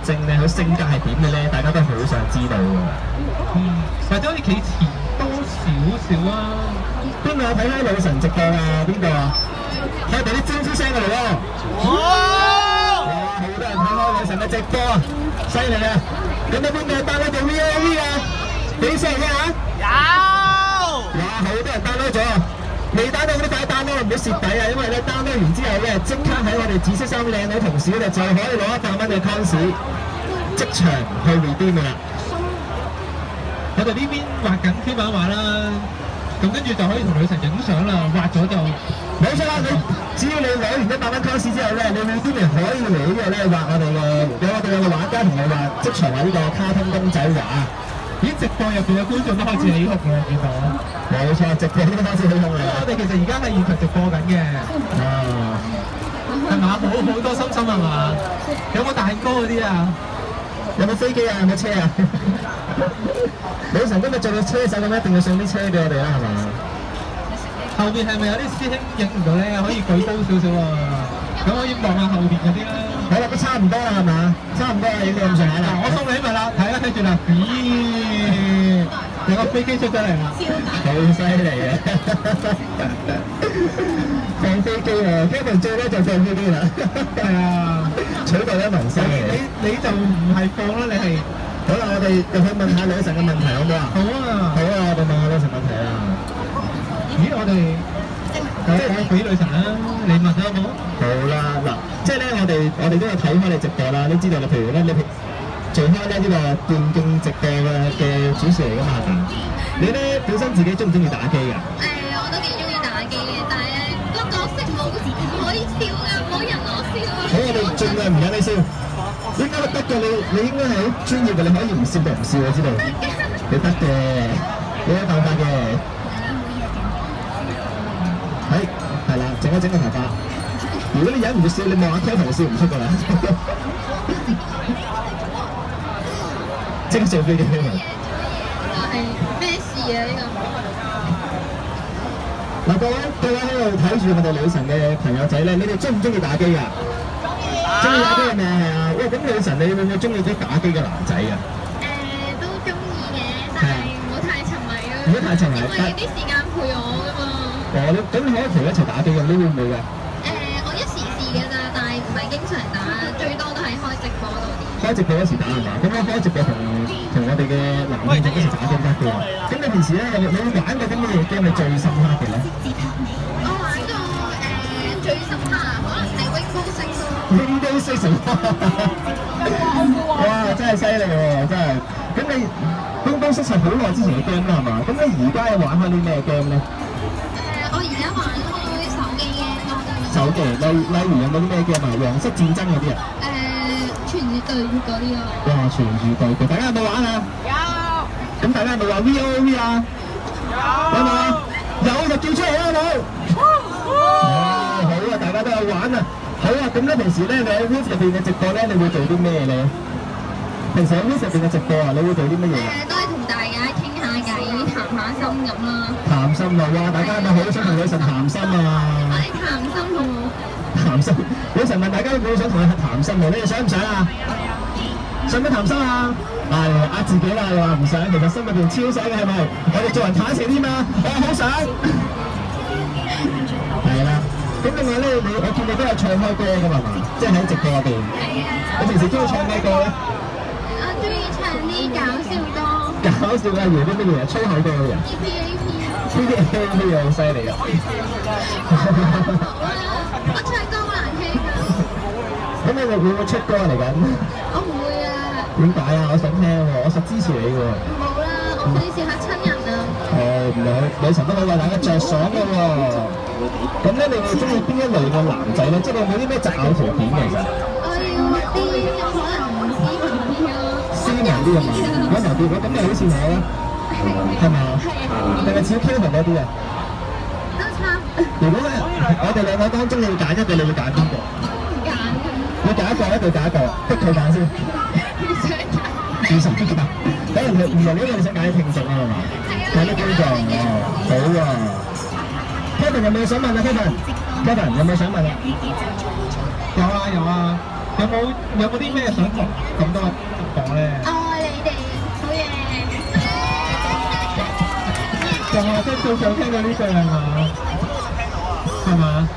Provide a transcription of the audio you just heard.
症咧，佢性格係點嘅咧？大家都好想知道嘅。或者好似企前多少少啊？邊個有睇開女神直播啊？邊個啊？睇下俾啲招呼聲過嚟喎！哇！好多人睇開女神嘅直播啊，犀利啊！咁有邊個 download 到 VOV 啊？俾聲聽下。有。哇！好多人 download 咗，未 download 嗰啲快 download，唔好蝕底啊！因為咧 download 完之後咧，即刻喺我哋紫色衫靚女同事嗰度就可以攞100蚊嘅 coins，即場去 redeem 㗎啦。我哋呢邊畫緊天畫畫啦，咁跟住就可以同女神影相啦，畫咗就冇錯啦！只要你攞完100蚊 coins 之後咧，你每邊可以嚟呢度咧畫我哋有個畫家同你畫即場畫呢個卡通公仔畫。咦，直播入邊嘅觀眾都開始起哄啦，見到。冇錯，直播都開始起哄啦。我哋其實而家係現場直播緊嘅。係嘛？好多心心係嘛？有冇蛋糕嗰啲啊？有冇飛機啊？有冇車啊？女神今日做到車手咁，一定要送啲車俾我哋啦，係嘛？後邊係咪有啲師兄影唔到咧？可以舉高少少啊！咁可以望下後邊嗰啲啦。好啦，都差唔多啦，係嘛？差唔多啦，影到咁上下啦。我送你禮物啦，睇啦，睇住啦。咦，有個飛機出咗嚟啦！好犀利啊！放飛機喎 ，Kevin 最叻就放飛機啦。係啊，取代咗民生。你就唔係放啦，你係。好啦，我哋入去問下女神嘅問題好唔好啊？好啊。好啊，我哋問下女神問題啊。咦，我哋我俾女神啦，你問啦好冇？好啦，嗱，即係咧，我哋都有睇開你直播啦，都知道你譬如咧，你做開咧呢個電競直播嘅主持嚟㗎嘛，係咪？你咧本身自己中唔中意打機㗎？我都幾中意打機嘅，但係咧個角色冇可以笑㗎，冇人攞笑啊！好，我哋盡量唔引你笑，應該得嘅，你應該係好專業嘅，你可以唔笑就唔笑，我知道。你得嘅，你有辦法嘅。係啦，整一整個頭髮。如果你忍唔住笑，你望下 Kevin 就笑唔出㗎啦。精髓飛機 Kevin。係咩事啊？呢個嗱，各位喺度睇住我哋女神嘅朋友仔咧，你哋中唔中意打機㗎？中意打機係咪啊？係啊！喂，咁女神你會唔會中意啲打機嘅男仔啊？都中意嘅，但係唔好太沉迷咯。唔好太沉迷，因為有啲時間陪我㗎嘛。咁你可以同佢一齊打機㗎，你會唔會㗎？我一時試㗎咋，但係唔係經常打，最多都係開直播多啲。開直播嗰時打係嘛？咁開直播同我哋嘅男觀眾一齊打機得嘅。咁你平時咧，你玩過啲咩 game 你最深刻嘅咧？我玩過最深刻可能係 Rainbow Six 咯。Rainbow Six 哇！真係犀利喎，真係。咁你 Rainbow Six 係好耐之前嘅 game 啦，係嘛？咁你而家有玩開啲咩 game 咧？我而家玩開手機嘅多啲。手機，例如有冇啲咩 game 啊？黃色戰爭嗰啲啊？傳説對決嗰啲咯。哇！傳説對決，大家有冇玩啊？有。咁大家有冇玩 VOV 啊？有。有冇？有就叫出嚟啦，好冇？好啊！大家都有玩啊！好啊！咁咧平時咧，你喺 Woof 入邊嘅直播咧，你會做啲咩咧？平時喺 Woof 入邊嘅直播啊，你會做啲乜嘢啊？都係同大家傾下偈、談下心咁啦。談心啊！哇！大家係咪好想同女神談心啊？我哋談心好冇？談心，女神問大家會唔會想同佢談心喎？你哋想唔想啊？想唔想談心啊？係呃自己啦，你話唔想，其實心入邊超想嘅係咪？我哋做人坦誠啲嘛，我好想。係啦，咁另外咧，我見你都有唱開歌㗎嘛？即係喺直播入邊。你平時中意唱咩歌咧？我中意唱啲搞笑歌。搞笑嘅，例如啲乜嘢？粗口歌嗰啲啊？ PPAP 好犀利啊！我唱歌好難聽㗎。咁你會唔會出歌嚟緊？我唔會啊。點解啊？我想聽喎，我實支持你喎。冇啦，我費事嚇親人啊。唔係，女神都好為大家着想嘅喎。咁咧，你會中意邊一類嘅男仔咧？即係你有冇啲咩擇偶條件嘅其實？我要啲可能斯文啲咯。斯文啲嘅嘛，溫柔啲嘅，咁你好似我啦，係咪啊？定係似 Kevin 嗰啲啊？都差。如果我哋兩個當中你要揀一個，你會揀邊個？唔揀㗎。你揀一個，一定揀一個，逼佢揀先。唔想揀。唔想揀。可能唔同，因為你想揀啲聽眾啊嘛。揀啲觀眾哦，好啊。Kevin 有冇想問啊 ？Kevin 有冇想問啊？有啊有啊，有冇啲咩想同咁多啊，即係最想聽到呢句係嘛？係嘛？